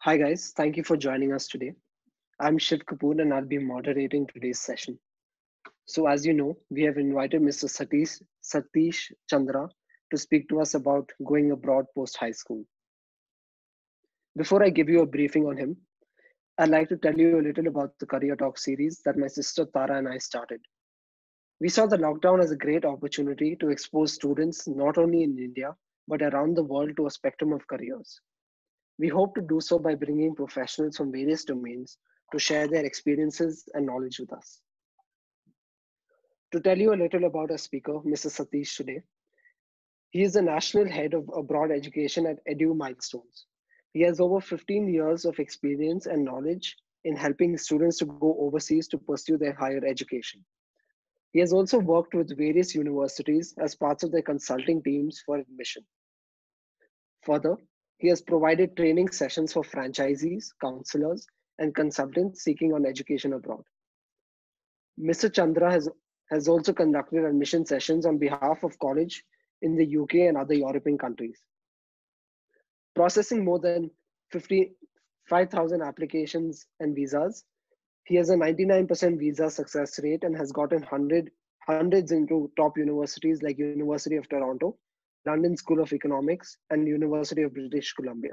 Hi guys, thank you for joining us today. I'm Shiv Kapoor and I'll be moderating today's session. So as you know, we have invited Mr. Satish Chandra to speak to us about going abroad post high school. Before I give you a briefing on him, I'd like to tell you a little about the Career Talk series that my sister Tara and I started. We saw the lockdown as a great opportunity to expose students not only in India but around the world to a spectrum of careers. We hope to do so by bringing professionals from various domains to share their experiences and knowledge with us. To tell you a little about our speaker, Mr. Satish today, he is the national head of abroad education at Edu Milestones. He has over 15 years of experience and knowledge in helping students to go overseas to pursue their higher education. He has also worked with various universities as parts of their consulting teams for admission. Further, he has provided training sessions for franchisees, counselors, and consultants seeking on education abroad. Mr. Chandra has also conducted admission sessions on behalf of college in the UK and other European countries, processing more than 55,000 applications and visas. He has a 99% visa success rate and has gotten hundreds into top universities like University of Toronto, London School of Economics, and University of British Columbia.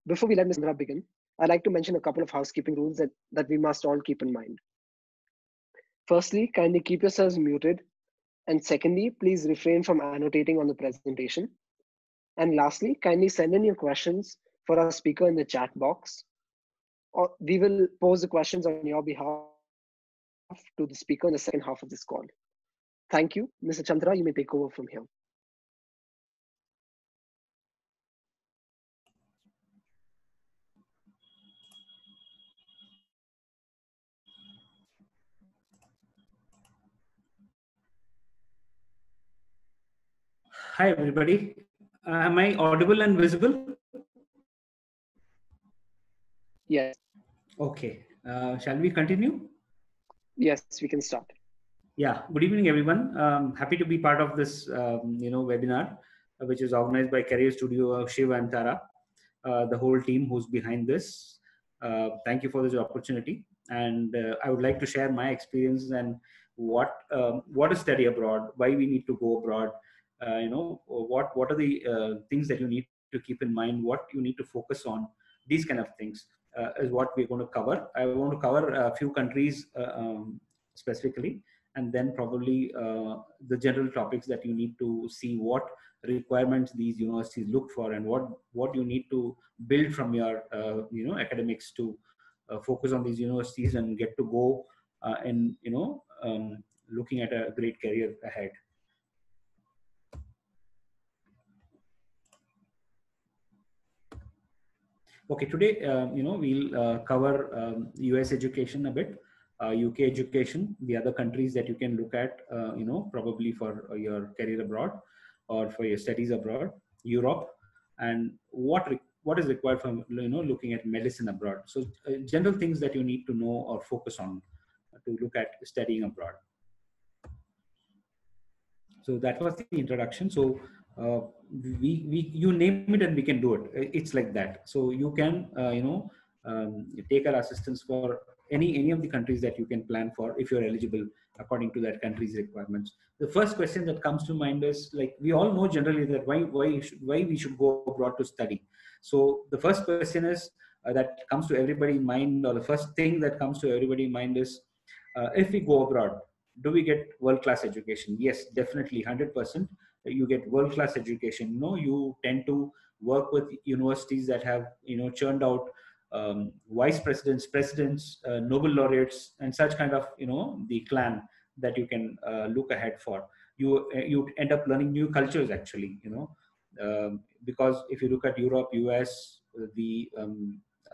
Before we let Mr. Chandra begin, I'd like to mention a couple of housekeeping rules that we must all keep in mind. Firstly, kindly keep yourselves muted. And secondly, please refrain from annotating on the presentation. And lastly, kindly send in your questions for our speaker in the chat box. Or we will pose the questions on your behalf to the speaker in the second half of this call. Thank you. Mr. Chandra, you may take over from here. Hi, everybody. Am I audible and visible? Yes. Okay. Shall we continue? Yes, we can start. Yeah. Good evening, everyone. Happy to be part of this, webinar, which is organized by Career Studio of Shiv and Tara, the whole team who's behind this. Thank you for this opportunity, and I would like to share my experiences and what is study abroad, why we need to go abroad. What are the things that you need to keep in mind, what you need to focus on, these kind of things is what we're going to cover. I want to cover a few countries specifically, and then probably the general topics that you need to see, what requirements these universities look for, and what you need to build from your academics to focus on these universities and get to go and looking at a great career ahead. Okay, today, we'll cover US education a bit, UK education, the other countries that you can look at, probably for your career abroad or for your studies abroad, Europe, and what is required for, looking at medicine abroad. So general things that you need to know or focus on to look at studying abroad. So that was the introduction. So you name it and we can do it. It's like that. So you can take our assistance for any of the countries that you can plan for if you're eligible according to that country's requirements. The first question that comes to mind is, like, we all know generally that why we should go abroad to study. So the first question is that comes to everybody in mind, or the first thing that comes to everybody in mind is, if we go abroad, do we get world-class education? Yes, definitely, 100%. You get world-class education. You tend to work with universities that have churned out vice presidents, presidents, Nobel laureates, and such kind of the clan that you can look ahead for. You end up learning new cultures, actually. Because if you look at Europe, US, the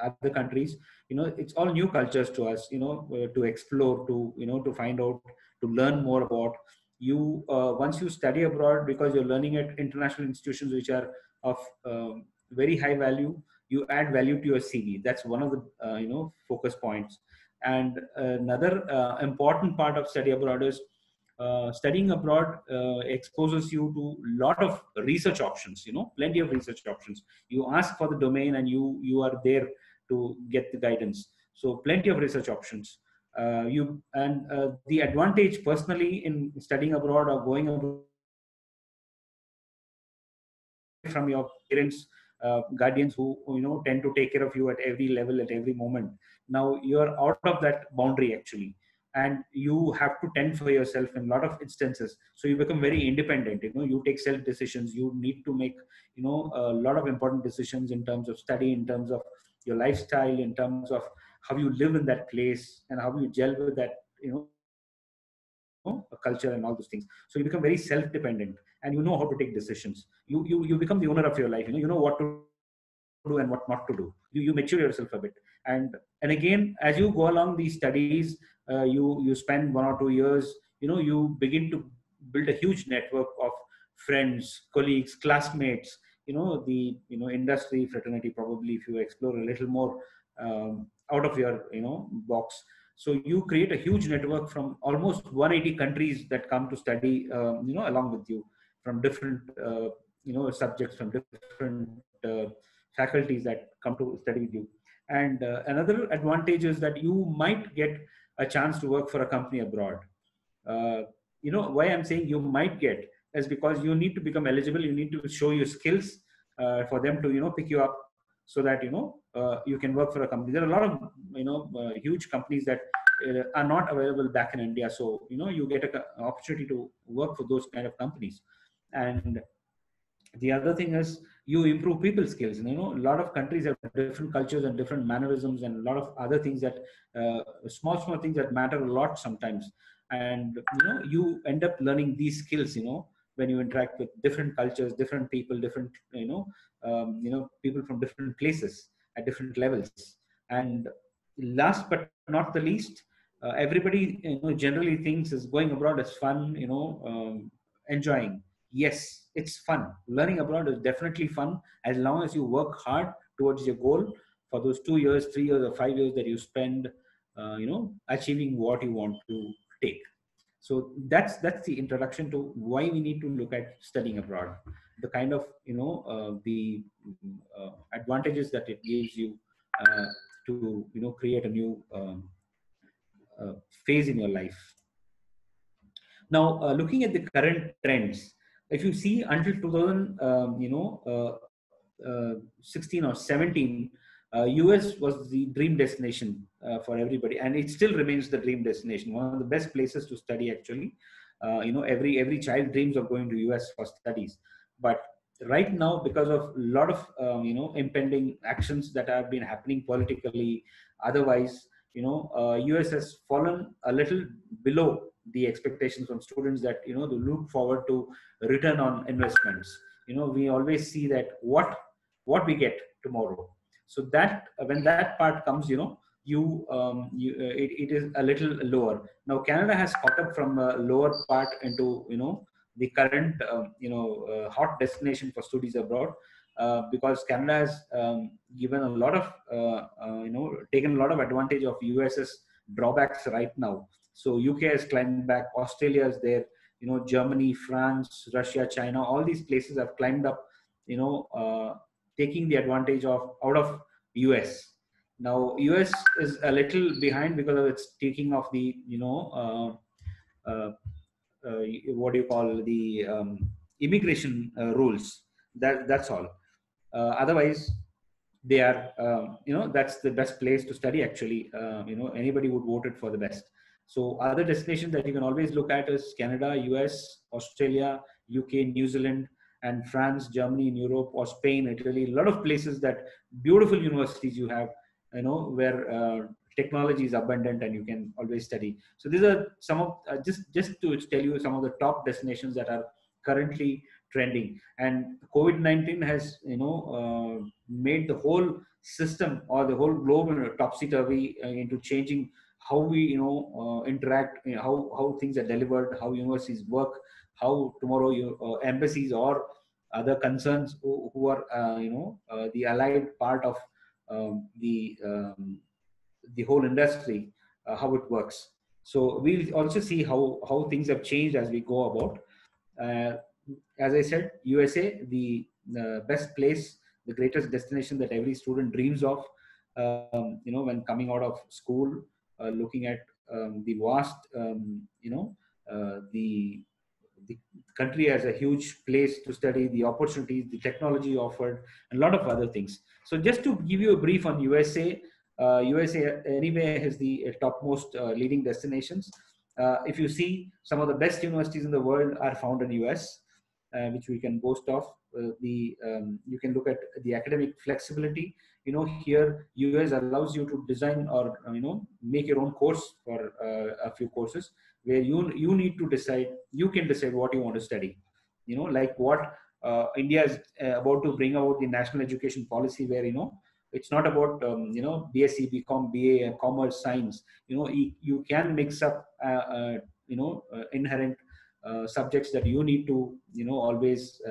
other countries, it's all new cultures to us, to explore, to find out, to learn more about. You once you study abroad, because you're learning at international institutions which are of very high value, you add value to your CV. That's one of the focus points. And another important part of study abroad is studying abroad exposes you to a lot of research options, plenty of research options. You ask for the domain and you are there to get the guidance. So plenty of research options. The advantage personally in studying abroad or going abroad from your parents, guardians who tend to take care of you at every level, at every moment. Now you're out of that boundary actually, and you have to tend for yourself in a lot of instances. So you become very independent. You take self decisions. You need to make a lot of important decisions in terms of study, in terms of your lifestyle, in terms of how you live in that place and how you gel with that a culture and all those things. So you become very self-dependent, and you know how to take decisions. You become the owner of your life. You know what to do and what not to do. You mature yourself a bit, and again, as you go along these studies, you spend 1 or 2 years. You begin to build a huge network of friends, colleagues, classmates. The industry fraternity, probably, if you explore a little more out of your box. So you create a huge network from almost 180 countries that come to study, along with you, from different, subjects, from different faculties that come to study with you. And another advantage is that you might get a chance to work for a company abroad. Uh, why I'm saying you might get is because you need to become eligible. You need to show your skills for them to pick you up, so that you can work for a company. There are a lot of huge companies that are not available back in India. So you get an opportunity to work for those kind of companies. And the other thing is you improve people skills. A lot of countries have different cultures and different mannerisms and a lot of other things that small things that matter a lot sometimes. And you end up learning these skills when you interact with different cultures, different people, different people from different places at different levels. And last but not the least, everybody generally thinks is going abroad is fun, enjoying. Yes, it's fun. Learning abroad is definitely fun as long as you work hard towards your goal for those 2 years, 3 years, or 5 years that you spend, achieving what you want to take. So that's the introduction to why we need to look at studying abroad. The kind of the advantages that it gives you to create a new phase in your life. Now, looking at the current trends, if you see until 16 or 17, US was the dream destination for everybody, and it still remains the dream destination. One of the best places to study, actually. Every child dreams of going to US for studies, but right now, because of a lot of impending actions that have been happening politically, otherwise, US has fallen a little below the expectations from students, that they look forward to return on investments. We always see that what we get tomorrow. So that when that part comes, it is a little lower. Now Canada has caught up from a lower part into the current hot destination for studies abroad, because Canada has given a lot of taken a lot of advantage of US's drawbacks right now. So UK has climbed back, Australia is there, Germany, France, Russia, China, all these places have climbed up, taking the advantage of out of US. Now US is a little behind because of its taking of the what do you call the immigration rules. That's all. Otherwise, they are that's the best place to study, actually. Anybody would vote it for the best. So other destinations that you can always look at is Canada, US, Australia, UK, New Zealand, and France, Germany in Europe, or Spain, Italy. A lot of places that beautiful universities you have, where technology is abundant and you can always study. So these are some of just to tell you some of the top destinations that are currently trending. And COVID-19 has made the whole system or the whole globe topsy-turvy into changing how we interact, how things are delivered, how universities work, how tomorrow embassies or other concerns who are the allied part of the whole industry, how it works. So we'll also see how things have changed as we go about. Uh, as I said, USA, the best place, the greatest destination that every student dreams of. When coming out of school, looking at the vast, the country has a huge place to study, the opportunities, the technology offered, and a lot of other things. So just to give you a brief on USA, USA anyway has the topmost leading destinations. If you see, some of the best universities in the world are found in US, which we can boast of. You can look at the academic flexibility. Here US allows you to design or make your own course for a few courses, where you need to decide. You can decide what you want to study. Like what India is about to bring out the national education policy, where it's not about BSc, BCom, BA, commerce, science. You can mix up inherent subjects that you need to always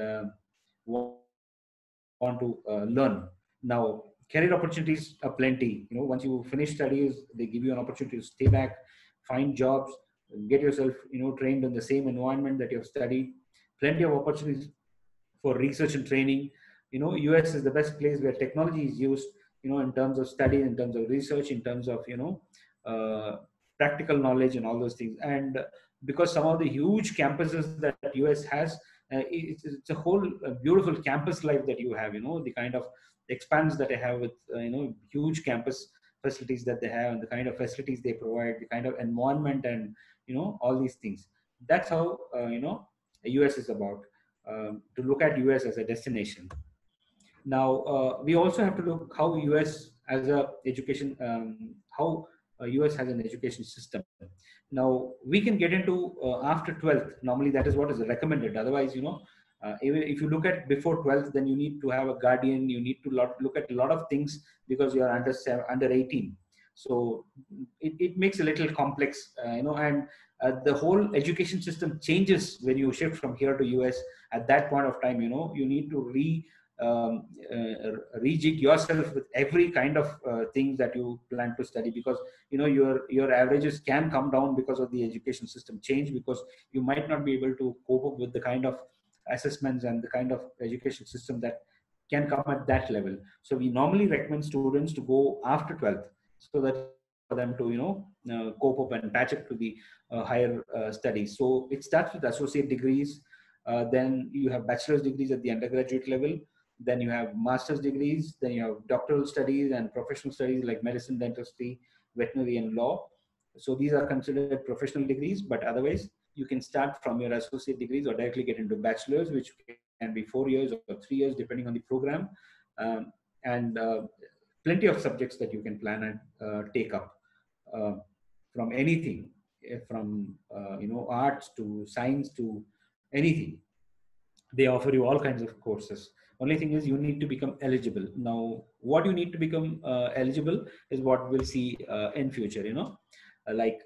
want to learn. Now, career opportunities are plenty. Once you finish studies, they give you an opportunity to stay back, find jobs, get yourself trained in the same environment that you have studied. Plenty of opportunities for research and training. US is the best place where technology is used, in terms of study, in terms of research, in terms of uh, practical knowledge and all those things. And because some of the huge campuses that US has, it's a whole beautiful campus life that you have. The kind of expanse that they have with huge campus facilities that they have, and the kind of facilities they provide, the kind of environment, and all these things. That's how US is about. To look at US as a destination. Now, we also have to look how US as a education, how US has an education system. Now, we can get into after 12th. Normally, that is what is recommended. Otherwise, even if you look at before 12th, then you need to have a guardian. You need to look at a lot of things because you are under 18. So it makes a little complex, and the whole education system changes when you shift from here to US. At that point of time, you need to rejig yourself with every kind of things that you plan to study, because your averages can come down because of the education system change, because you might not be able to cope up with the kind of assessments and the kind of education system that can come at that level. So we normally recommend students to go after 12th, so that for them to cope up and patch up to the higher studies. So it starts with associate degrees, then you have bachelor's degrees at the undergraduate level, then you have master's degrees, then you have doctoral studies and professional studies like medicine, dentistry, veterinary, and law. So these are considered professional degrees, but otherwise you can start from your associate degrees or directly get into bachelor's, which can be 4 years or 3 years depending on the program. And plenty of subjects that you can plan and take up, from anything, from arts to science to anything. They offer you all kinds of courses. Only thing is you need to become eligible. Now, what you need to become eligible is what we'll see in future. Like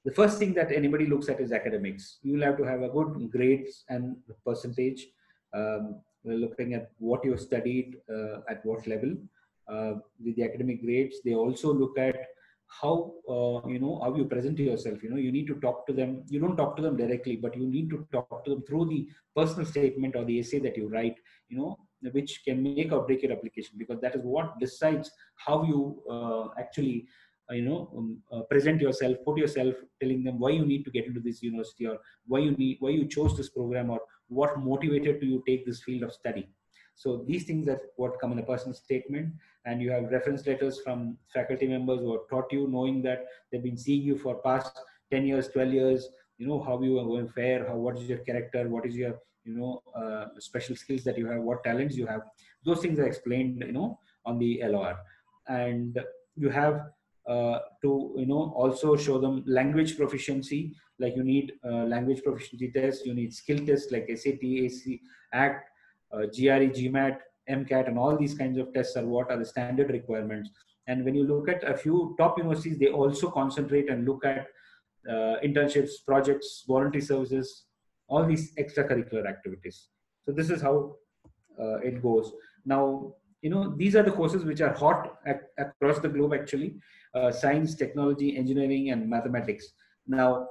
the first thing that anybody looks at is academics. You'll have to have a good grades and percentage. We're looking at what you studied at what level. With the academic grades, they also look at how how you present yourself. You need to talk to them. You don't talk to them directly, but you need to talk to them through the personal statement or the essay that you write, which can make or break your application, because that is what decides how you actually present yourself, put yourself, telling them why you need to get into this university, or why you chose this program, or what motivated you take this field of study. So these things are what come in a personal statement. And you have reference letters from faculty members who have taught you, knowing that they've been seeing you for past 10 years, 12 years, how you are going to fare, what is your character, what is your special skills that you have, what talents you have. Those things are explained on the LOR. And you have to also show them language proficiency. Like you need language proficiency tests, you need skill tests like SAT, AC, ACT, GRE, GMAT, MCAT, and all these kinds of tests are what are the standard requirements. And when you look at a few top universities, they also concentrate and look at internships, projects, voluntary services, all these extracurricular activities. So this is how it goes. Now, these are the courses which are hot across the globe actually. Science, technology, engineering, and mathematics. Now,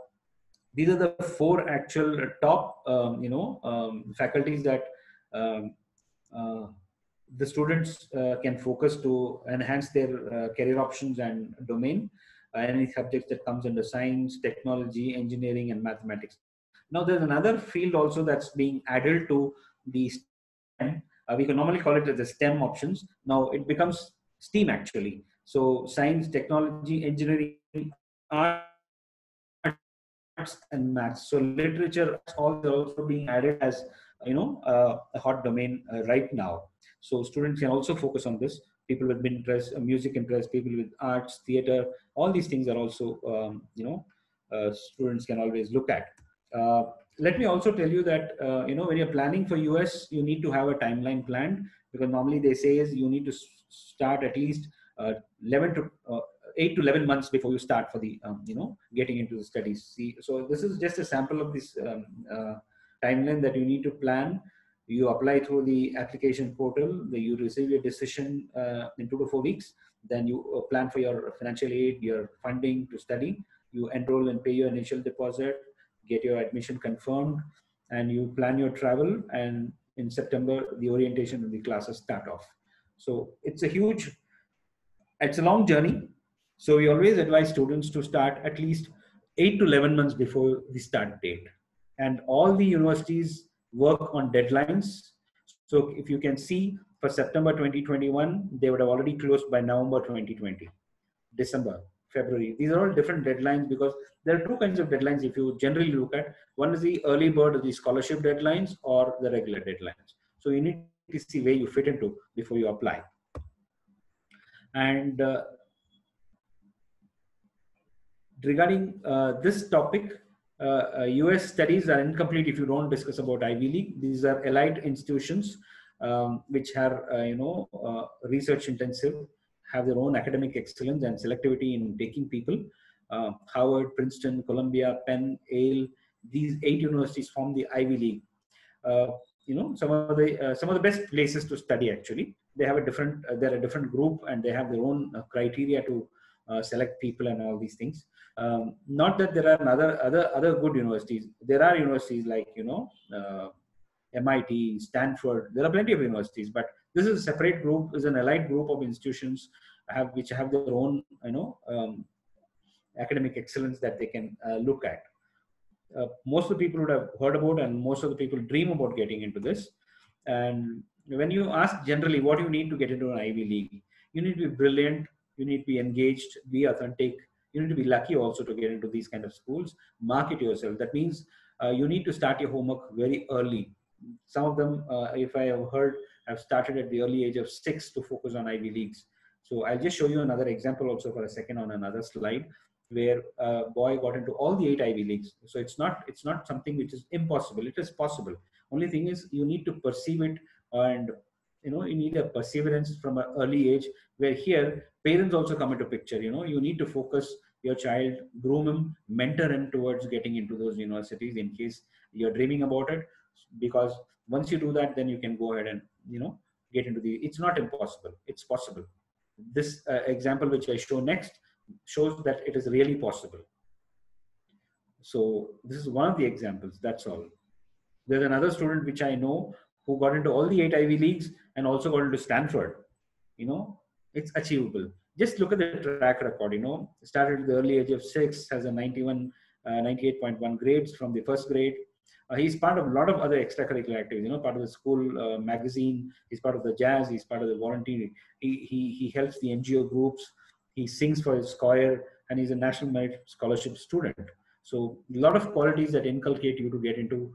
these are the four actual top faculties that um, uh, the students can focus to enhance their career options and domain. Any subjects that comes under science, technology, engineering, and mathematics. Now there's another field also that's being added to the STEM. We can normally call it as the STEM options. Now it becomes STEAM actually. So science, technology, engineering, arts, and maths. So literature, all is also being added as a hot domain right now. So students can also focus on this. People with interest, music interest, people with arts, theater, all these things are also students can always look at. Uh, Let me also tell you that when you're planning for US, you need to have a timeline planned, because normally they say is you need to start at least 11 to 8 to 11 months before you start for the getting into the studies. See, so this is just a sample of this timeline that you need to plan. You apply through the application portal, you receive your decision in 2 to 4 weeks. Then you plan for your financial aid, your funding to study. You enroll and pay your initial deposit, get your admission confirmed, and you plan your travel. And in September, the orientation and the classes start off. So it's a long journey. So we always advise students to start at least 8 to 11 months before the start date. And all the universities work on deadlines. So if you can see, for September 2021, they would have already closed by November 2020, December, February. These are all different deadlines, because there are two kinds of deadlines if you generally look at. One is the early bird or the scholarship deadlines, or the regular deadlines. So you need to see where you fit into before you apply. And regarding this topic, US studies are incomplete if you don't discuss about Ivy League. These are elite institutions which are, research intensive, have their own academic excellence and selectivity in taking people. Harvard, Princeton, Columbia, Penn, Yale, these 8 universities form the Ivy League. Some of the best places to study actually. They have a different, they're a different group, and they have their own criteria to select people and all these things. Not that there are other good universities. There are universities like MIT, Stanford. There are plenty of universities, but this is a separate group, is an elite group of institutions which have their own academic excellence that they can look at. Most of the people would have heard about, and most of the people dream about getting into this. And when you ask generally what you need to get into an Ivy League, you need to be brilliant, you need to be engaged, be authentic, you need to be lucky also to get into these kind of schools. Market yourself. That means you need to start your homework very early. Some of them, if I have heard, have started at the early age of 6 to focus on Ivy Leagues. So I'll just show you another example also for a second on another slide, where a boy got into all the 8 Ivy Leagues. So it's not something which is impossible. It is possible. Only thing is you need to perceive it, and you need a perseverance from an early age, where here parents also come into picture. You need to focus your child, groom him, mentor him towards getting into those universities in case you're dreaming about it. Because once you do that, then you can go ahead and get into it's not impossible, it's possible. This example which I show next shows that it is really possible. So this is one of the examples, that's all. There's another student which I know who got into all the 8 Ivy Leagues and also got into Stanford. It's achievable. Just look at the track record. Started at the early age of 6, has a 98.1 grades from the first grade. He's part of a lot of other extracurricular activities, part of the school magazine. He's part of the jazz. He's part of the volunteer. He helps the NGO groups. He sings for his choir, and he's a National Merit Scholarship student. So a lot of qualities that inculcate you to get into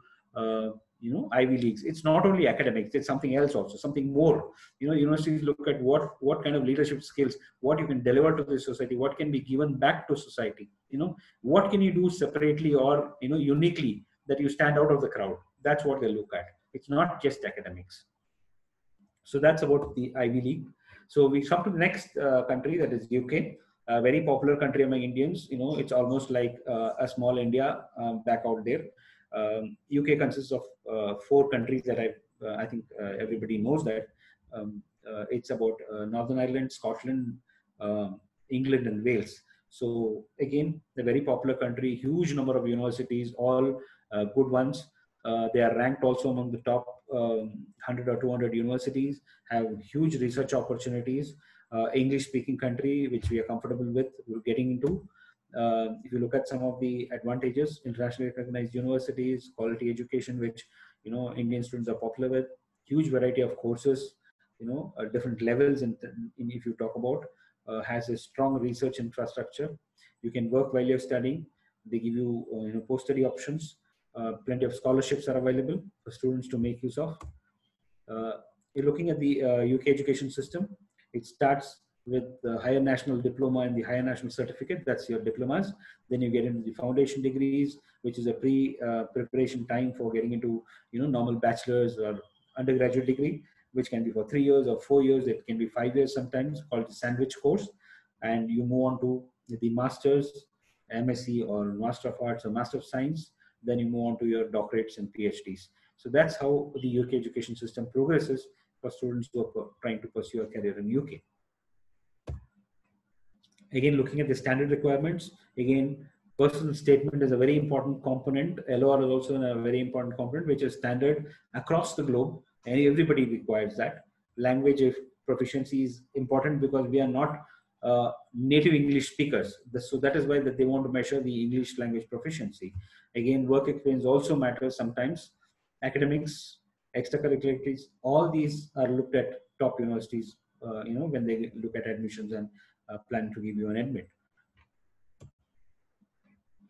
Ivy Leagues. It's not only academics, it's something else also, something more. Universities look at what kind of leadership skills, what you can deliver to the society, what can be given back to society, what can you do separately or uniquely that you stand out of the crowd. That's what they look at. It's not just academics. So that's about the Ivy League. So we come to the next country, that is UK. A very popular country among Indians. It's almost like a small India back out there. UK consists of 4 countries that I think everybody knows that. it's about Northern Ireland, Scotland, England, and Wales. So again, a very popular country, huge number of universities, all good ones. They are ranked also among the top 100 or 200 universities, have huge research opportunities. English-speaking country, which we are comfortable with, we're getting into. If you look at some of the advantages, internationally recognized universities, quality education, which Indian students are popular with, huge variety of courses, different levels. In if you talk about, has a strong research infrastructure. You can work while you're studying. They give you, post-study options. Plenty of scholarships are available for students to make use of. You're looking at the UK education system. It starts with the higher national diploma and the higher national certificate. That's your diplomas. Then you get into the foundation degrees, which is a preparation time for getting into normal bachelor's or undergraduate degree, which can be for 3 years or 4 years. It can be 5 years sometimes, called the sandwich course. And you move on to the master's, MSc or Master of Arts or Master of Science. Then you move on to your doctorates and PhDs. So that's how the UK education system progresses for students who are trying to pursue a career in UK. Again, looking at the standard requirements, again, personal statement is a very important component. LOR is also a very important component, which is standard across the globe, and everybody requires that. Language proficiency is important because we are not native English speakers. So that is why that they want to measure the English language proficiency. Again, work experience also matters sometimes. Academics, extracurricular activities, all these are looked at top universities, when they look at admissions and plan to give you an admit.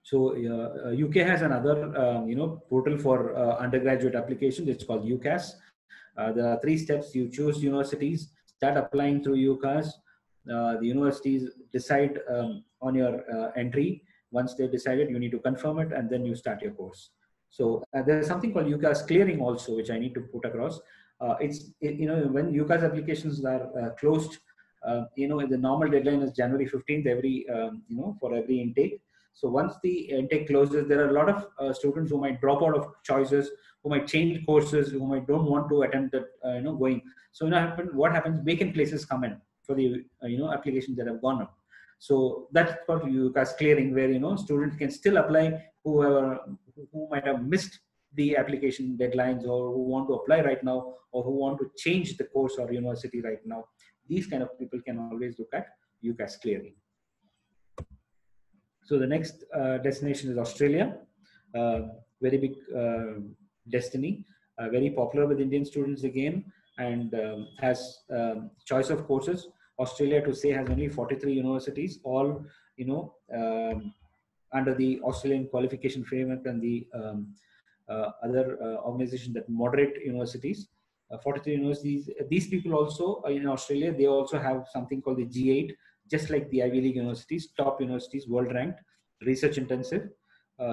So UK has another portal for undergraduate applications. It's called UCAS. There are 3 steps. You choose universities, start applying through UCAS. The universities decide on your entry. Once they decided, you need to confirm it, and then you start your course. So there's something called UCAS clearing also, which I need to put across. When UCAS applications are closed, the normal deadline is January 15th for every intake. So once the intake closes, there are a lot of students who might drop out of choices, who might change courses, who might don't want to attempt that, going. So what happens? Vacant places come in for the applications that have gone up. So that's called UCAS clearing, where students can still apply who might have missed the application deadlines, or who want to apply right now, or who want to change the course or university right now. These kind of people can always look at UCAS clearing. So the next destination is Australia. Very big destiny, very popular with Indian students again, and has choice of courses. Australia, to say, has only 43 universities, all under the Australian qualification framework and the other organization that moderate universities. 43 universities. These people also in Australia, they also have something called the G8, just like the Ivy League universities, top universities, world ranked, research intensive.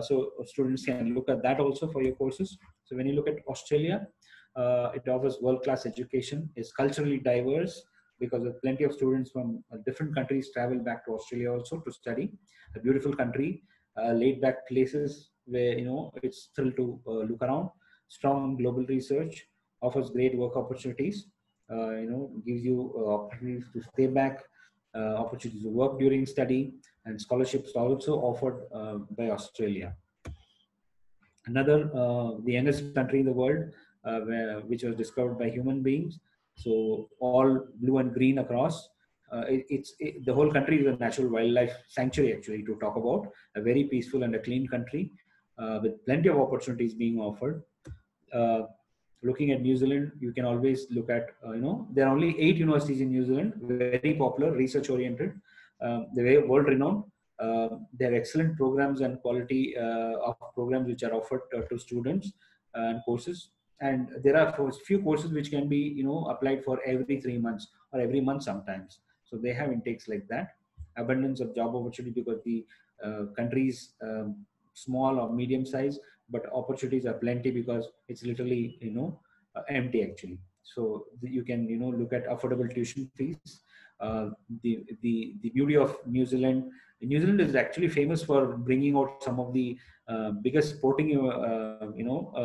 So students can look at that also for your courses. So when you look at Australia, it offers world-class education, is culturally diverse, because plenty of students from different countries travel back to Australia also to study. A beautiful country, laid back places where it's thrill to look around. Strong global research, offers great work opportunities, gives you opportunities to stay back, opportunities to work during study, and scholarships are also offered by Australia. Another, the youngest country in the world, which was discovered by human beings. So all blue and green across. The whole country is a natural wildlife sanctuary, actually, to talk about. A very peaceful and a clean country with plenty of opportunities being offered. Looking at New Zealand, you can always look at, there are only 8 universities in New Zealand, very popular, research oriented, they're very world renowned. They have excellent programs and quality of programs which are offered to students and courses. And there are a few courses which can be, applied for every 3 months or every month sometimes. So they have intakes like that. Abundance of job opportunity, because the countries small or medium size, but opportunities are plenty because it's literally empty actually. So you can look at affordable tuition fees. The beauty of New Zealand is actually famous for bringing out some of the biggest sporting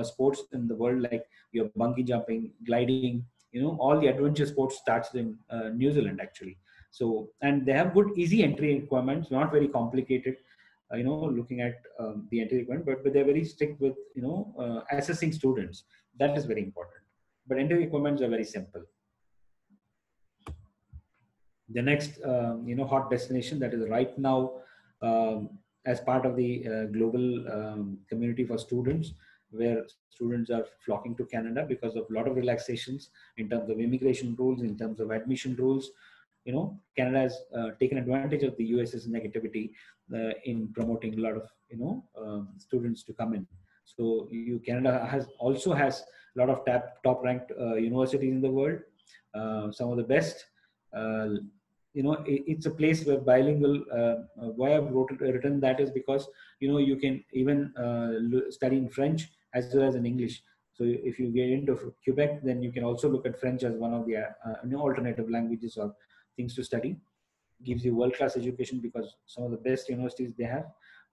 sports in the world, like your bungee jumping, gliding, all the adventure sports starts in New Zealand actually. So, and they have good easy entry requirements, not very complicated. Looking at the entry requirement, but they're very strict with assessing students. That is very important. But entry requirements are very simple. The next hot destination that is right now as part of the global community for students, where students are flocking to Canada because of a lot of relaxations in terms of immigration rules, in terms of admission rules. Canada has taken advantage of the US's negativity in promoting a lot of students to come in. So Canada also has a lot of top ranked universities in the world, some of the best. It's a place where bilingual. Why I've written that is because you can even study in French as well as in English. So if you get into Quebec, then you can also look at French as one of the alternative languages or things to study. Gives you world-class education because some of the best universities they have.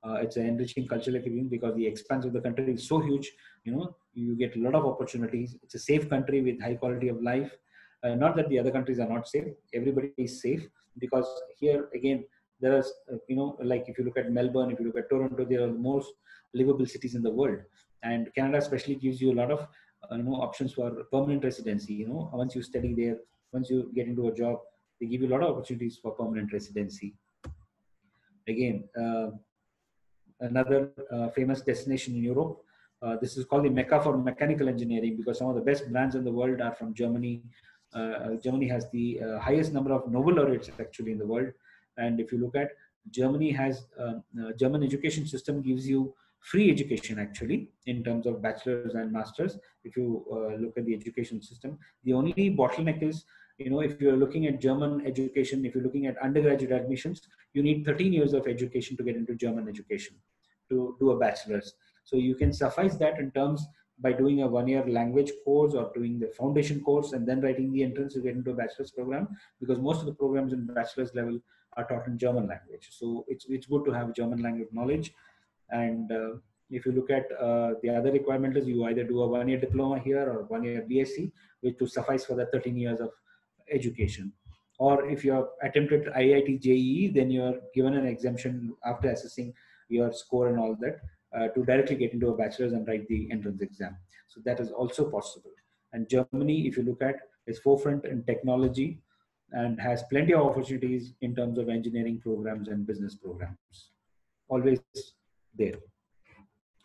It's an enriching cultural experience because the expanse of the country is so huge. You get a lot of opportunities. It's a safe country with high quality of life. Not that the other countries are not safe. Everybody is safe because here again there is like if you look at Melbourne, if you look at Toronto, they are the most livable cities in the world. And Canada especially gives you a lot of options for permanent residency. Once you study there, once you get into a job, they give you a lot of opportunities for permanent residency. Again, another famous destination in Europe. This is called the Mecca for mechanical engineering because some of the best brands in the world are from Germany. Germany has the highest number of Nobel laureates actually in the world. And if you look at Germany has German education system gives you free education actually in terms of bachelor's and master's. If you look at the education system, the only bottleneck is if you're looking at German education, if you're looking at undergraduate admissions, you need 13 years of education to get into German education to do a bachelor's. So you can suffice that in terms by doing a 1-year language course or doing the foundation course and then writing the entrance to get into a bachelor's program, because most of the programs in bachelor's level are taught in German language. So it's good to have German language knowledge. And if you look at the other requirement is you either do a 1-year diploma here or 1-year BSc, which to suffice for the 13 years of education. Or if you have attempted IIT JEE, then you are given an exemption after assessing your score and all that to directly get into a bachelor's and write the entrance exam. So that is also possible. And Germany, if you look at, is forefront in technology and has plenty of opportunities in terms of engineering programs and business programs. Always there.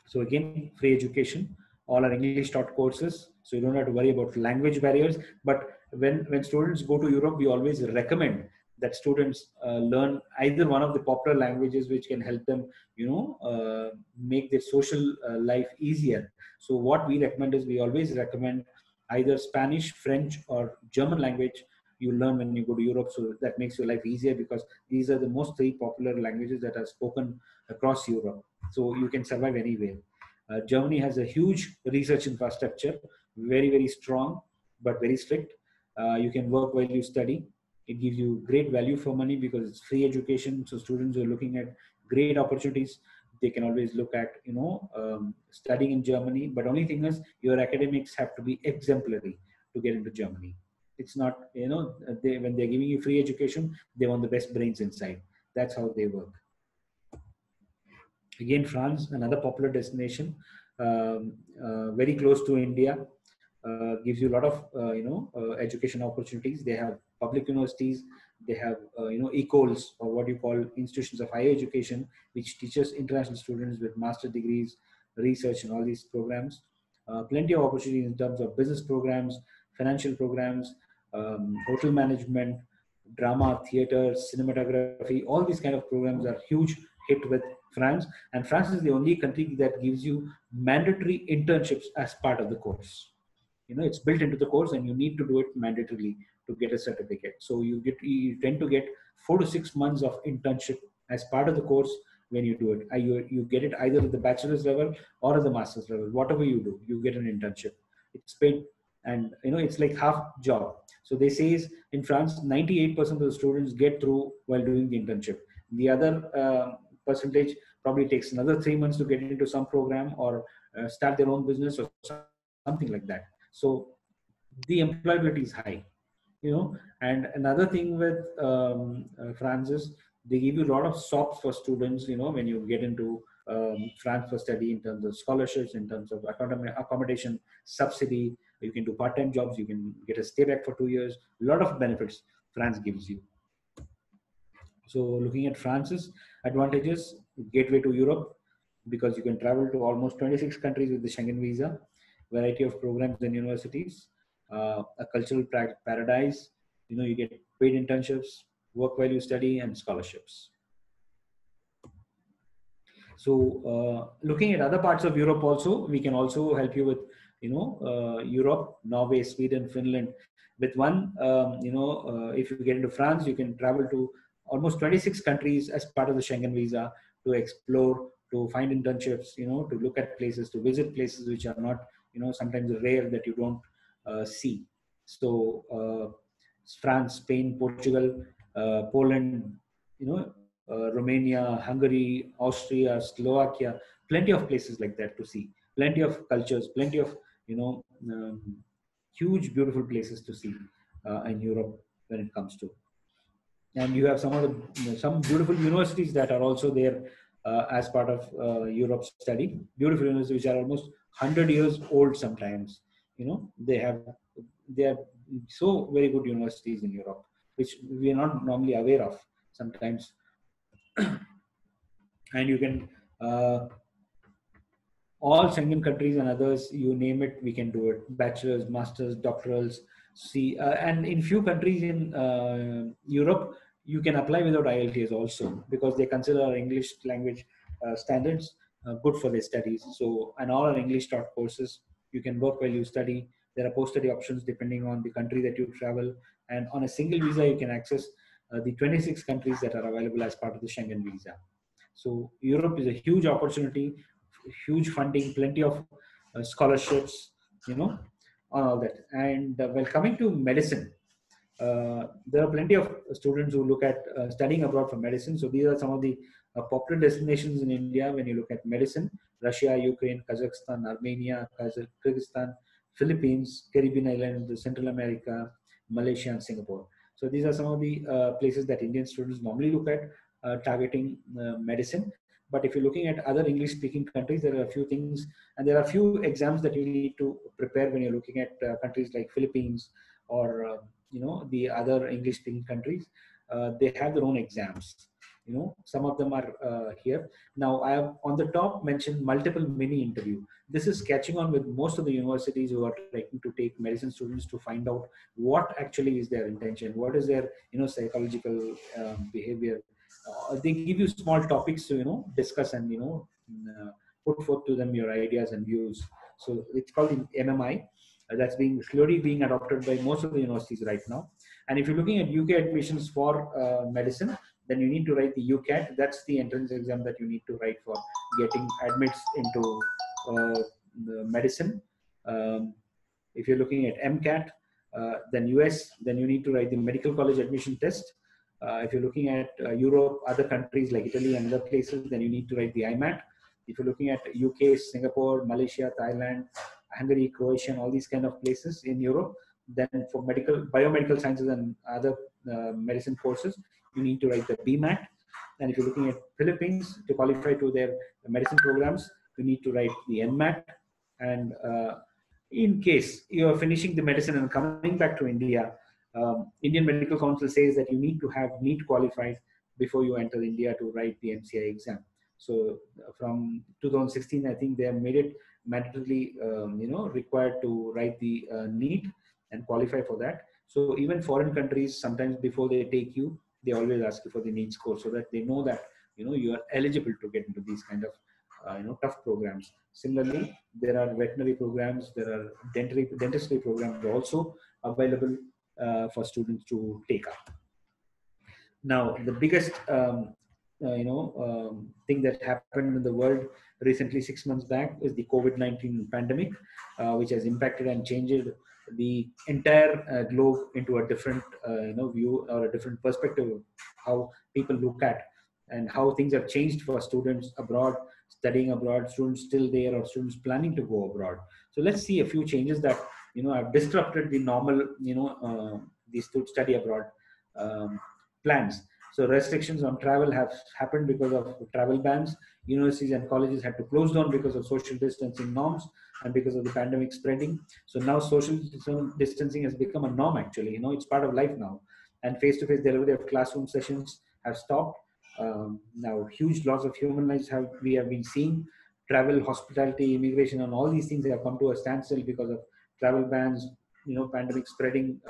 So again, free education, all are English taught courses. So you don't have to worry about language barriers. But when students go to Europe, we always recommend that students learn either one of the popular languages which can help them, make their social life easier. So what we recommend is we always recommend either Spanish, French, or German language you learn when you go to Europe. So that makes your life easier because these are the most 3 popular languages that are spoken across Europe. So you can survive anywhere. Germany has a huge research infrastructure, very, very strong, but very strict. You can work while you study. It gives you great value for money because it's free education. So students who are looking at great opportunities, they can always look at, studying in Germany. But only thing is your academics have to be exemplary to get into Germany. It's not, when they're giving you free education, they want the best brains inside. That's how they work. Again, France, another popular destination, very close to India, gives you a lot of, education opportunities. They have public universities, they have, ECOLs, or what you call institutions of higher education, which teaches international students with master degrees, research and all these programs. Plenty of opportunities in terms of business programs, financial programs, hotel management, drama, theater, cinematography, all these kind of programs are huge hit with France. And France is the only country that gives you mandatory internships as part of the course. It's built into the course and you need to do it mandatorily to get a certificate. So you tend to get 4 to 6 months of internship as part of the course when you do it. You get it either at the bachelor's level or at the master's level. Whatever you do, you get an internship. It's paid and it's like half job. So they say in France, 98% of the students get through while doing the internship. The other percentage probably takes another 3 months to get into some program or start their own business or something like that. So the employability is high, you know. And another thing with France is they give you a lot of SOPs for students, you know, when you get into France for study, in terms of scholarships, in terms of accommodation subsidy. You can do part-time jobs, you can get a stay back for 2 years, a lot of benefits France gives you. So looking at France's advantages: gateway to Europe, because you can travel to almost 26 countries with the Schengen visa, variety of programs and universities, a cultural paradise. You know, you get paid internships, work while you study, and scholarships. So looking at other parts of Europe also, we can also help you with, you know, Europe, Norway, Sweden, Finland. With one, if you get into France, you can travel to almost 26 countries as part of the Schengen visa, to explore, to find internships, you know, to look at places, to visit places which are not, you know, sometimes rare that you don't see. So France, Spain, Portugal, Poland, you know, Romania, Hungary, Austria, Slovakia, plenty of places like that to see, plenty of cultures, plenty of, you know, huge, beautiful places to see in Europe when it comes to. And you have some of the, you know, some beautiful universities that are also there as part of Europe study. Beautiful universities which are almost 100 years old sometimes. You know, they are so very good universities in Europe, which we are not normally aware of sometimes. And you can all Schengen countries and others, you name it, we can do it. Bachelor's, masters, doctorals. See, and in few countries in Europe, you can apply without IELTS also, because they consider our English language standards good for their studies. So, and all our English taught courses, you can work while you study. There are post-study options depending on the country that you travel. And on a single visa, you can access the 26 countries that are available as part of the Schengen visa. So Europe is a huge opportunity, huge funding, plenty of scholarships, you know, all that. And while coming to medicine, there are plenty of students who look at studying abroad for medicine. So these are some of the popular destinations in India when you look at medicine: Russia, Ukraine, Kazakhstan, Armenia, Kyrgyzstan, Philippines, Caribbean islands, Central America, Malaysia, and Singapore. So these are some of the places that Indian students normally look at targeting medicine. But if you're looking at other English-speaking countries, there are a few things, and there are a few exams that you need to prepare when you're looking at countries like Philippines or you know, the other English-speaking countries. They have their own exams. You know, some of them are here. Now, I have on the top mentioned multiple mini interview. This is catching on with most of the universities who are trying to take medicine students to find out what actually is their intention, what is their, you know, psychological behavior. They give you small topics to, you know, discuss and, you know, put forth to them your ideas and views. So it's called MMI. That's being slowly being adopted by most of the universities right now. And if you're looking at UK admissions for medicine, then you need to write the UCAT. That's the entrance exam that you need to write for getting admits into the medicine. If you're looking at MCAT, then US, then you need to write the medical college admission test. If you're looking at Europe, other countries like Italy and other places, then you need to write the IMAT. If you're looking at UK, Singapore, Malaysia, Thailand, Hungary, Croatia, and all these kind of places in Europe, then for biomedical sciences and other medicine courses, you need to write the BMAT. And if you're looking at Philippines, to qualify to their medicine programs, you need to write the NMAT. And in case you're finishing the medicine and coming back to India, Indian Medical Council says that you need to have NEET qualified before you enter India to write the MCI exam. So from 2016, I think they have made it mandatorily, required to write the NEET and qualify for that. So even foreign countries, sometimes before they take you, they always ask you for the NEET score so that they know that, you are eligible to get into these kind of, tough programs. Similarly, there are veterinary programs, there are dentistry programs also available for students to take up. Now, the biggest thing that happened in the world recently 6 months back is the COVID-19 pandemic, which has impacted and changed the entire globe into a different view or a different perspective of how people look at and how things have changed for students abroad, studying abroad, students still there, or students planning to go abroad. So let's see a few changes that have disrupted the normal, these study abroad plans. So restrictions on travel have happened because of travel bans. Universities and colleges had to close down because of social distancing norms and because of the pandemic spreading. So now social distancing has become a norm. Actually, it's part of life now. And face-to-face delivery of classroom sessions have stopped. Now, huge loss of human lives we have been seeing. Travel, hospitality, immigration, and all these things have come to a standstill because of travel bans. Pandemic spreading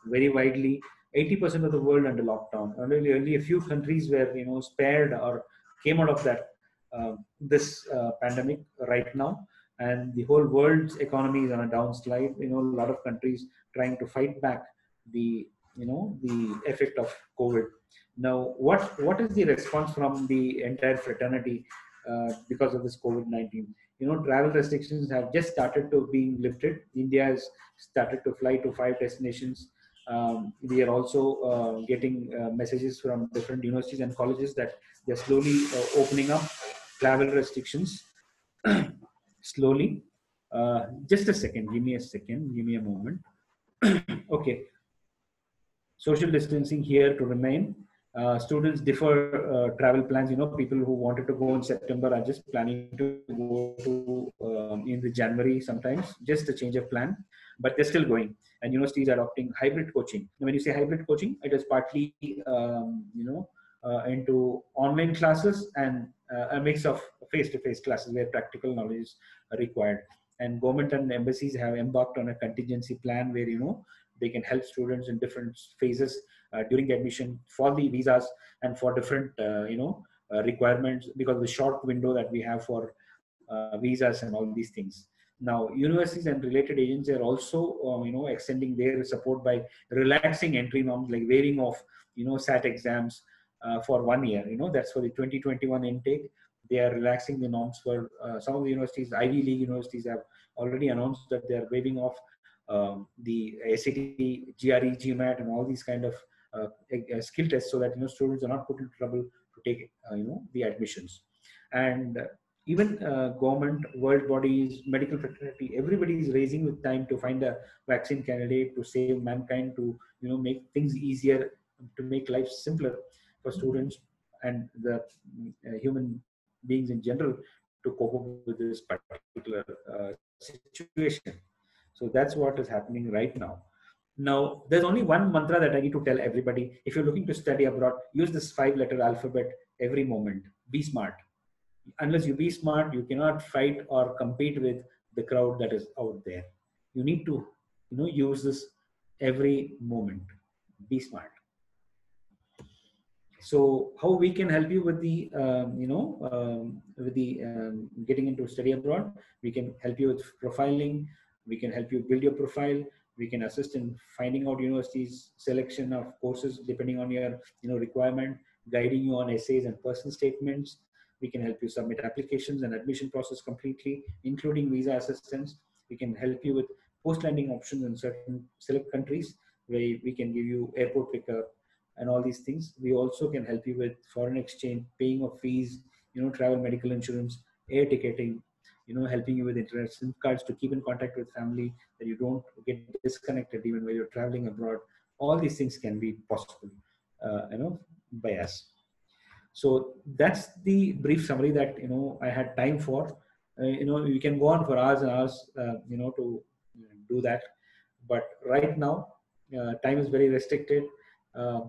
very widely. 80% of the world under lockdown. Only a few countries were spared or came out of that this pandemic right now, and the whole world's economy is on a downslide. A lot of countries trying to fight back the the effect of COVID. Now, what is the response from the entire fraternity because of this COVID-19? Travel restrictions have just started to being lifted. India has started to fly to 5 destinations. We are also getting messages from different universities and colleges that they're slowly opening up travel restrictions slowly. Just a second, give me a second, give me a moment. Okay, social distancing here to remain. Students defer travel plans. People who wanted to go in September are just planning to go to in the January sometimes, just a change of plan, but they're still going. And universities are adopting hybrid coaching. And when you say hybrid coaching, it is partly into online classes and a mix of face-to-face classes where practical knowledge is required. And government and embassies have embarked on a contingency plan where they can help students in different phases during the admission for the visas and for different requirements, because of the short window that we have for visas and all these things. Now, universities and related agencies are also extending their support by relaxing entry norms like waiving of SAT exams for 1 year. That's for the 2021 intake. They are relaxing the norms for some of the universities. Ivy League universities have already announced that they are waiving off the SAT, GRE, GMAT, and all these kind of skill tests, so that students are not put into trouble to take the admissions. And even government, world bodies, medical fraternity, everybody is raising with time to find a vaccine candidate to save mankind, to make things easier, to make life simpler for students and the human beings in general to cope up with this particular situation. So that's what is happening right now. Now, there's only one mantra that I need to tell everybody. If you're looking to study abroad, use this 5-letter alphabet every moment. Be smart. Unless you be smart, you cannot fight or compete with the crowd that is out there. You need to, use this every moment. Be smart. So how we can help you with the getting into study abroad? We can help you with profiling. We can help you build your profile. We can assist in finding out universities, selection of courses depending on your requirement, guiding you on essays and personal statements. We can help you submit applications and admission process completely, including visa assistance. We can help you with post-landing options in certain select countries, where we can give you airport pickup and all these things. We also can help you with foreign exchange, paying of fees, travel, medical insurance, air ticketing, helping you with internet SIM cards to keep in contact with family, that you don't get disconnected even when you're traveling abroad. All these things can be possible, by us. So that's the brief summary that I had time for. You can go on for hours and hours, to do that. But right now, time is very restricted.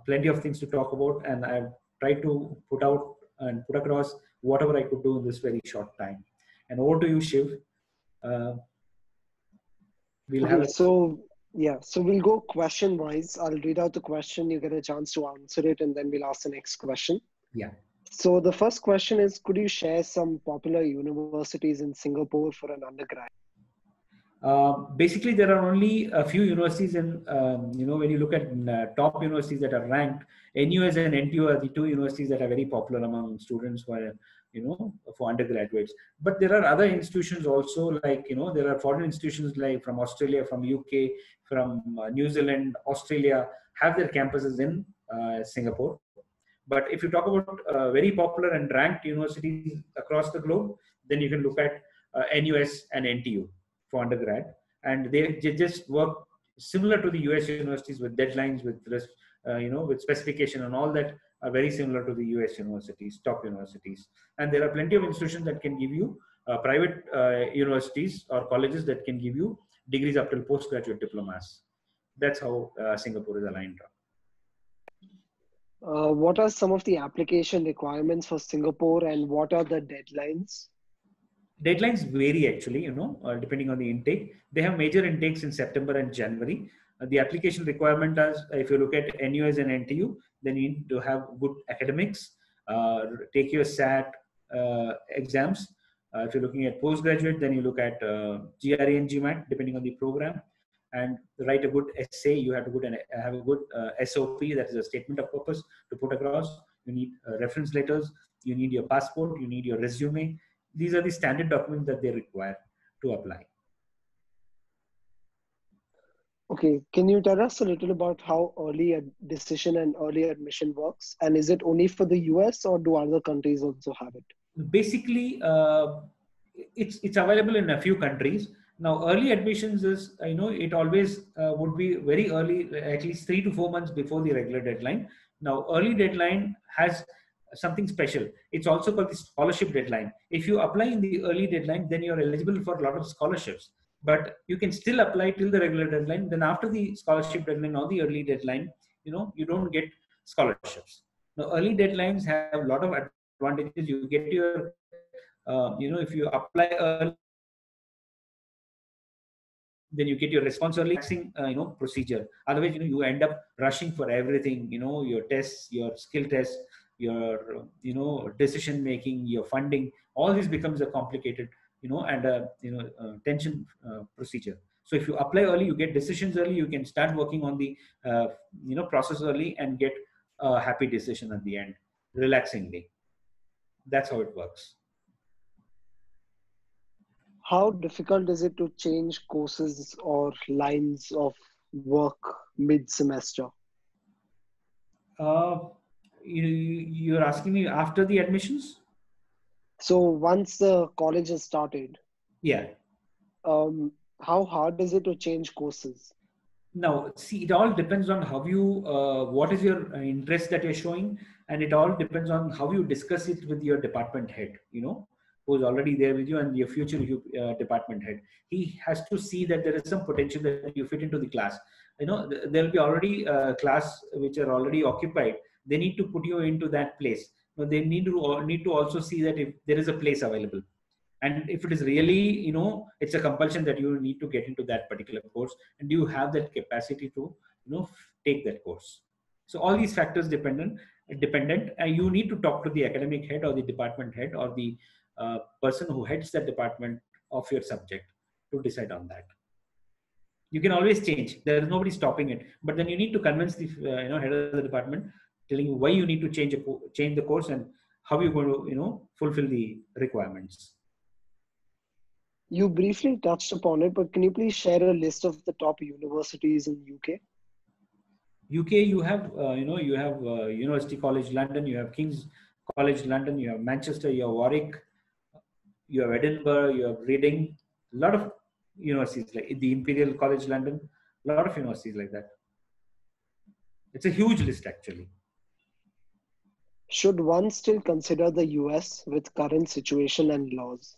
Plenty of things to talk about, and I've tried to put out and put across whatever I could do in this very short time. And over to you, Shiv. We'll Okay, have so we'll go question wise. I'll read out the question, you get a chance to answer it, and then we'll ask the next question. Yeah. So the first question is, could you share some popular universities in Singapore for an undergrad? Basically, there are only a few universities in, when you look at top universities that are ranked, NUS and NTU are the two universities that are very popular among students for, for undergraduates. But there are other institutions also, like, there are foreign institutions like from Australia, from UK, from New Zealand, Australia, have their campuses in Singapore. But if you talk about very popular and ranked universities across the globe, then you can look at NUS and NTU for undergrad. and they just work similar to the US universities with deadlines, with with specification and all that are very similar to the US universities, top universities. And there are plenty of institutions that can give you private universities or colleges that can give you degrees up till postgraduate diplomas. That's how Singapore is aligned. What are some of the application requirements for Singapore and what are the deadlines? Deadlines vary actually, depending on the intake. They have major intakes in September and January. The application requirement is, if you look at NUS and NTU, then you need to have good academics, take your SAT exams. If you're looking at postgraduate, then you look at GRE and GMAT, depending on the program, and write a good essay. You have to have a good SOP, that is a statement of purpose, to put across. You need reference letters, you need your passport, you need your resume. These are the standard documents that they require to apply. Okay, can you tell us a little about how early decision and early admission works? And is it only for the US or do other countries also have it? Basically, it's available in a few countries. Now, early admissions is, it always would be very early, at least 3 to 4 months before the regular deadline. Now, early deadline has something special. It's also called the scholarship deadline. If you apply in the early deadline, then you're eligible for a lot of scholarships. But you can still apply till the regular deadline. Then after the scholarship deadline or the early deadline, you don't get scholarships. Now, early deadlines have a lot of advantages. You get your, if you apply early, then you get your response early, procedure. Otherwise, you end up rushing for everything, your tests, your skill tests, your, decision making, your funding, all this becomes a complicated, and tension procedure. So if you apply early, you get decisions early, you can start working on the, process early and get a happy decision at the end, relaxingly. That's how it works. How difficult is it to change courses or lines of work mid-semester? You're asking me after the admissions? So once the college has started, yeah. How hard is it to change courses? Now, see, it all depends on how you, what is your interest that you're showing, and it all depends on how you discuss it with your department head, who's already there with you, and your future department head. He has to see that there is some potential that you fit into the class. There'll be already class which are already occupied. They need to put you into that place. They need to also see that if there is a place available. And if it is really, it's a compulsion that you need to get into that particular course, and you have that capacity to, take that course. So all these factors dependent, and you need to talk to the academic head or the department head or the person who heads that department of your subject to decide on that. You can always change. There is nobody stopping it, but then you need to convince the head of the department, telling you why you need to change the course and how you're going to fulfill the requirements. You briefly touched upon it, but can you please share a list of the top universities in UK? UK, you have University College London, you have King's College London, you have Manchester, you have Warwick, you have Edinburgh, you have Reading, a lot of universities like the Imperial College London, a lot of universities like that. It's a huge list actually. Should one still consider the US with current situation and laws?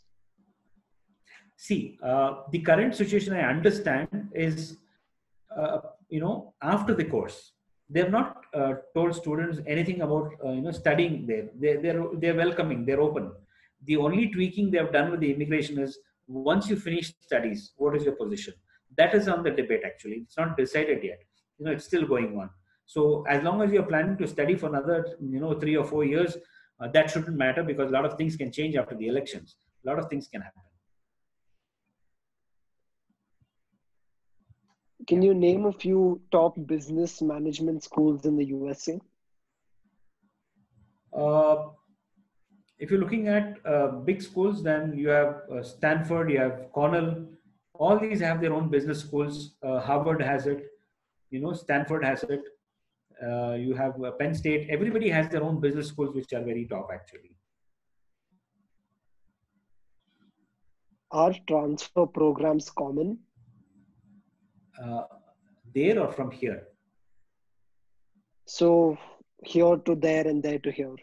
See, the current situation I understand is, after the course, they have not told students anything about studying there. They're welcoming, they're open. The only tweaking they have done with the immigration is, once you finish studies, what is your position? That is on the debate actually. It's not decided yet. It's still going on. So as long as you're planning to study for another 3 or 4 years, that shouldn't matter, because a lot of things can change after the elections. A lot of things can happen. Can you name a few top business management schools in the USA? If you're looking at big schools, then you have Stanford, you have Cornell. All these have their own business schools. Harvard has it. Stanford has it. You have Penn State. Everybody has their own business schools, which are very top actually. Are transfer programs common? uh, there or from here? So here to there and there to here.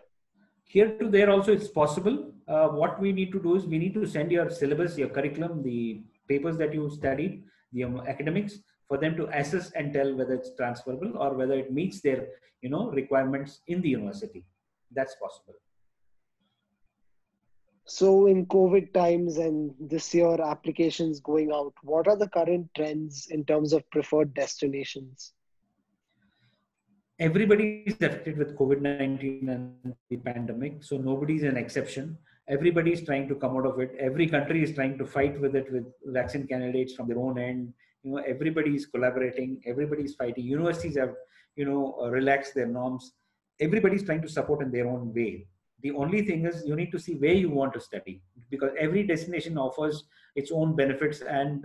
Here to there also it's possible. What we need to do is we need to send your syllabus, your curriculum, the papers that you studied, the academics, for them to assess and tell whether it's transferable or whether it meets their requirements in the university. That's possible. So in COVID times and this year applications going out, what are the current trends in terms of preferred destinations? Everybody is affected with COVID-19 and the pandemic, so nobody's an exception. Everybody is trying to come out of it. Every country is trying to fight with it with vaccine candidates from their own end. Everybody is collaborating. Everybody is fighting. Universities have, relaxed their norms. Everybody is trying to support in their own way. The only thing is you need to see where you want to study, because every destination offers its own benefits and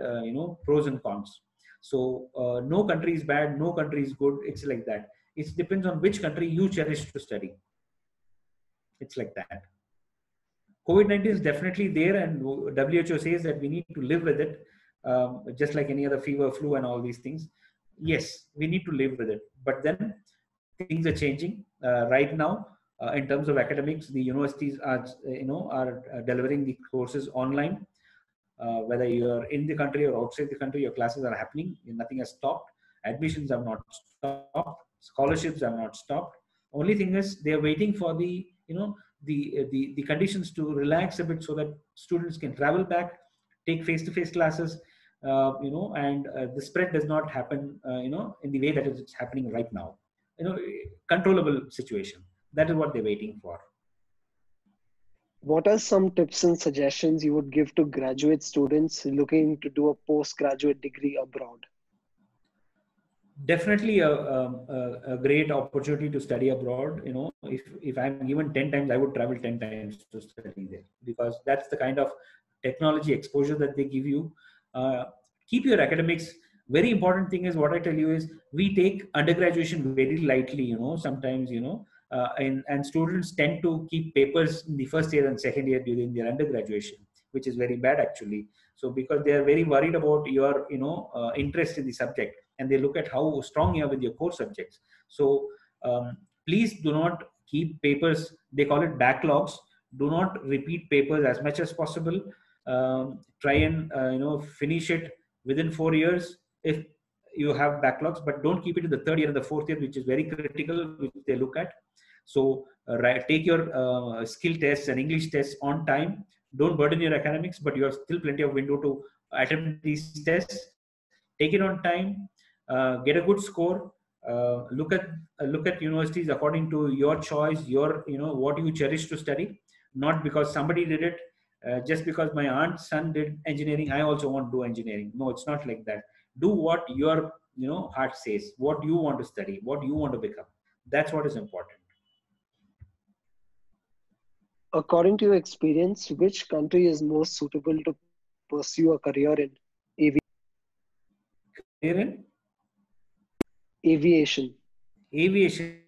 pros and cons. So no country is bad, no country is good. It's like that. It depends on which country you cherish to study. It's like that. COVID-19 is definitely there, and WHO says that we need to live with it, just like any other fever, flu, and all these things. Yes, we need to live with it. But then things are changing right now. In terms of academics, the universities are delivering the courses online. Whether you're in the country or outside the country, your classes are happening. Nothing has stopped. Admissions have not stopped. Scholarships have not stopped. Only thing is they are waiting for the conditions to relax a bit so that students can travel back, take face-to-face classes, and the spread does not happen, in the way that it's happening right now. Controllable situation. That is what they're waiting for. What are some tips and suggestions you would give to graduate students looking to do a postgraduate degree abroad? Definitely a great opportunity to study abroad. If I'm given 10 times, I would travel 10 times to study there, because that's the kind of technology exposure that they give you. Keep your academics. Very important thing is what I tell you is we take undergraduation very lightly. Sometimes and students tend to keep papers in the first year and second year during their undergraduation, which is very bad actually. So because they are very worried about your interest in the subject, and they look at how strong you are with your core subjects. So please do not keep papers, they call it backlogs. Do not repeat papers as much as possible. Try and finish it within 4 years if you have backlogs, but don't keep it in the third year and the fourth year, which is very critical, which they look at. So take your skill tests and English tests on time. Don't burden your academics, but you have still plenty of window to attempt these tests. Take it on time. Get a good score. Look at universities according to your choice, your what you cherish to study, not because somebody did it. Just because my aunt's son did engineering, I also want to do engineering. No, it's not like that. Do what your heart says, what you want to study, what you want to become. That's what is important. According to your experience, which country is most suitable to pursue a career in Career aviation? Aviation.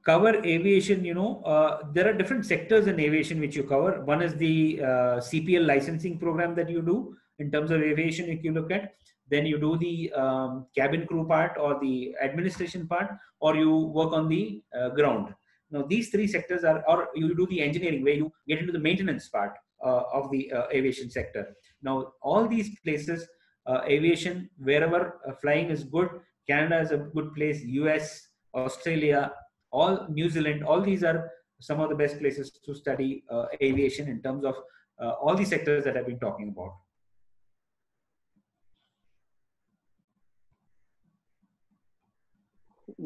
Cover aviation, there are different sectors in aviation which you cover. One is the CPL licensing program that you do in terms of aviation, if you look at. Then you do the cabin crew part or the administration part, or you work on the ground. Now, these three sectors are, or you do the engineering where you get into the maintenance part of the aviation sector. Now, all these places, aviation, wherever flying is good, Canada is a good place, US, Australia, all New Zealand, all these are some of the best places to study aviation in terms of all the sectors that I've been talking about.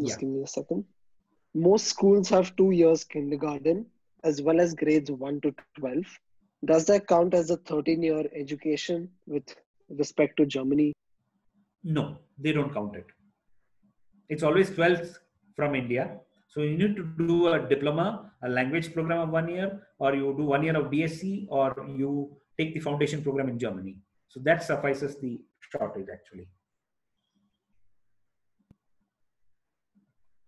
Just give me a second. Most schools have 2 years kindergarten as well as grades 1 to 12. Does that count as a 13-year education with respect to Germany? No, they don't count it. It's always 12th from India. So you need to do a diploma, a language program of 1 year, or you do 1 year of BSc, or you take the foundation program in Germany. So that suffices the shortage actually.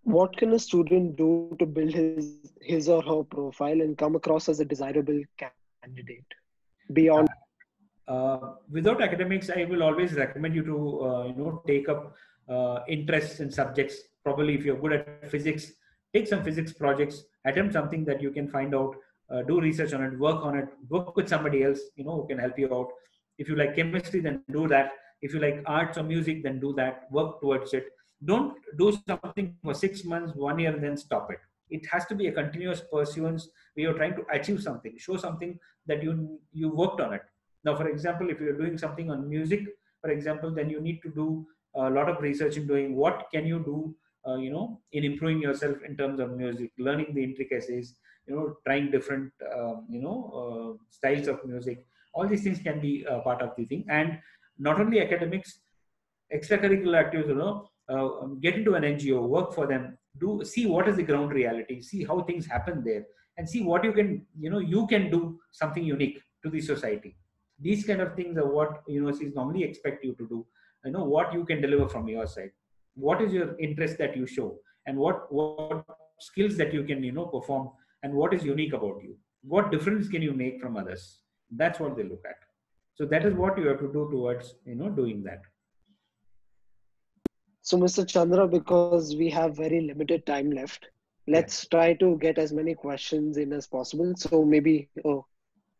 What can a student do to build his or her profile and come across as a desirable candidate beyond? Without academics, I will always recommend you to take up interests in subjects. Probably if you're good at physics, take some physics projects, attempt something that you can find out, do research on it, work with somebody else, who can help you out. If you like chemistry, then do that. If you like arts or music, then do that. Work towards it. Don't do something for 6 months, 1 year, and then stop it. It has to be a continuous pursuance where you're trying to achieve something, show something that you worked on it. Now, for example, if you're doing something on music, for example, then you need to do a lot of research in doing what can you do, in improving yourself in terms of music, learning the intricacies, trying different, styles of music. All these things can be part of the thing. And not only academics, extracurricular activities, get into an NGO, work for them, see what is the ground reality, see how things happen there, and see what you can do something unique to the society. These kind of things are what universities normally expect you to do. What you can deliver from your side, what is your interest that you show, and what skills that you can perform, and what is unique about you, what difference can you make from others. That's what they look at. So that is what you have to do towards doing that. So, Mr. Chandra, because we have very limited time left, let's try to get as many questions in as possible. So maybe a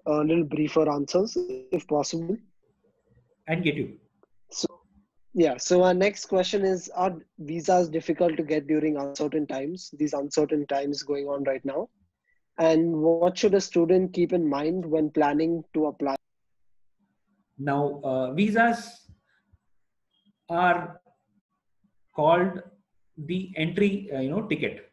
little briefer answers if possible. And get you. So, yeah. So our next question is: are visas difficult to get during uncertain times? These uncertain times going on right now, and what should a student keep in mind when planning to apply? Now, visas are called the entry, ticket.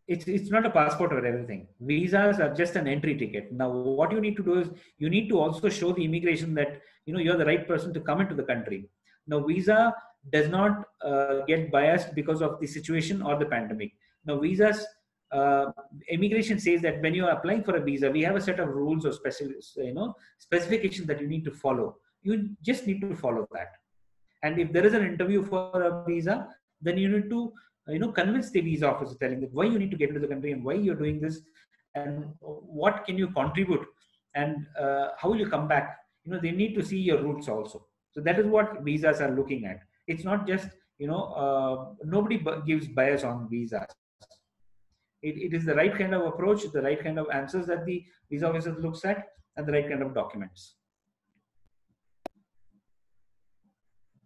It's not a passport or everything. Visas are just an entry ticket. Now, what you need to do is you need to also show the immigration that you're the right person to come into the country. Now, visa does not get biased because of the situation or the pandemic. Now, visas, immigration says that when you are applying for a visa, we have a set of rules or specifications that you need to follow. You just need to follow that. And if there is an interview for a visa, then you need to convince the visa officer, telling them why you need to get into the country and why you're doing this and what can you contribute and how will you come back. They need to see your roots also. So that is what visas are looking at. It's not just nobody gives bias on visas. It is the right kind of approach, the right kind of answers that the visa officer looks at, and the right kind of documents.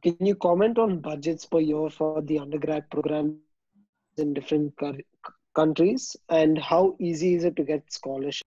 Can you comment on budgets per year for the undergrad programs in different countries, and how easy is it to get scholarship?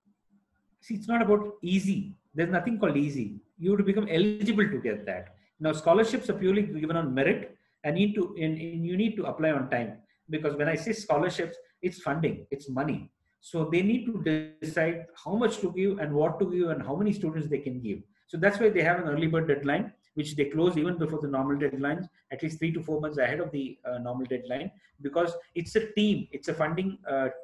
See, it's not about easy. There's nothing called easy. You have to become eligible to get that. Now, scholarships are purely given on merit, and you need to apply on time. Because when I say scholarships, it's funding, it's money. So they need to decide how much to give and what to give and how many students they can give. So that's why they have an early bird deadline, which they close even before the normal deadlines, at least 3 to 4 months ahead of the normal deadline, because it's a team, it's a funding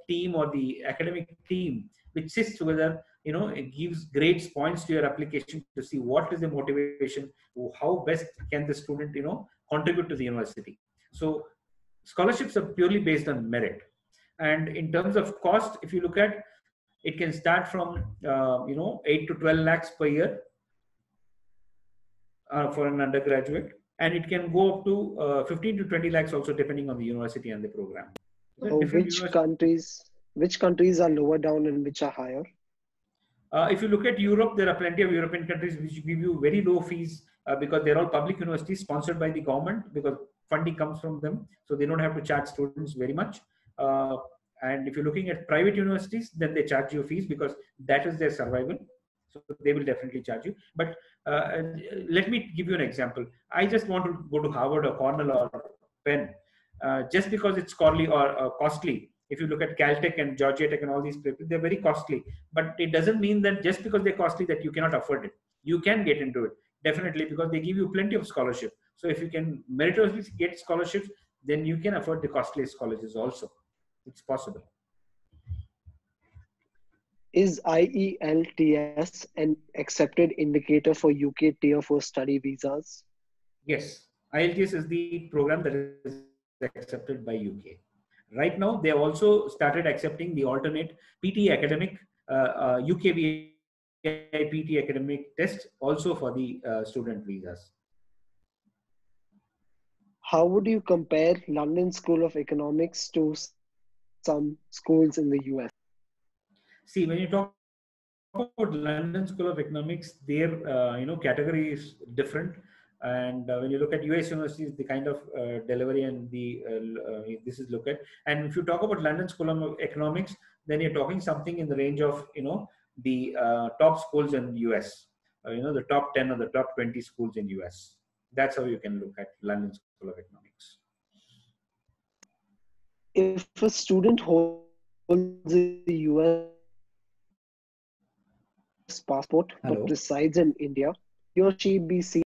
team or the academic team which sits together. It gives grades, points to your application to see what is the motivation, how best can the student contribute to the university. So scholarships are purely based on merit. And in terms of cost, if you look at, it can start from 8 to 12 lakhs per year for an undergraduate, and it can go up to 15 to 20 lakhs also, depending on the university and the program. Which countries are lower down and which are higher? If you look at Europe, there are plenty of European countries which give you very low fees because they're all public universities sponsored by the government, because funding comes from them, so they don't have to charge students very much. And if you're looking at private universities, then they charge you fees because that is their survival. So they will definitely charge you. But let me give you an example. I just want to go to Harvard or Cornell or Penn. Just because it's costly or costly. If you look at Caltech and Georgia Tech and all these places, they're very costly. But it doesn't mean that just because they're costly that you cannot afford it. You can get into it, definitely, because they give you plenty of scholarship. So if you can meritoriously get scholarships, then you can afford the costliest colleges also. It's possible. Is IELTS an accepted indicator for UK Tier 4 study visas? Yes, IELTS is the program that is accepted by UK. Right now, they have also started accepting the alternate PT academic UKVA AIPT academic tests also for the student visas. How would you compare London School of Economics to some schools in the US? See, when you talk about London School of Economics, their category is different. And when you look at US universities, the kind of delivery and the this is looked at. And if you talk about London School of Economics, then you're talking something in the range of the top schools in US. The top 10 or the top 20 schools in US. That's how you can look at London School of Economics. If a student holds a US passport but Hello. resides in India, he or she be seen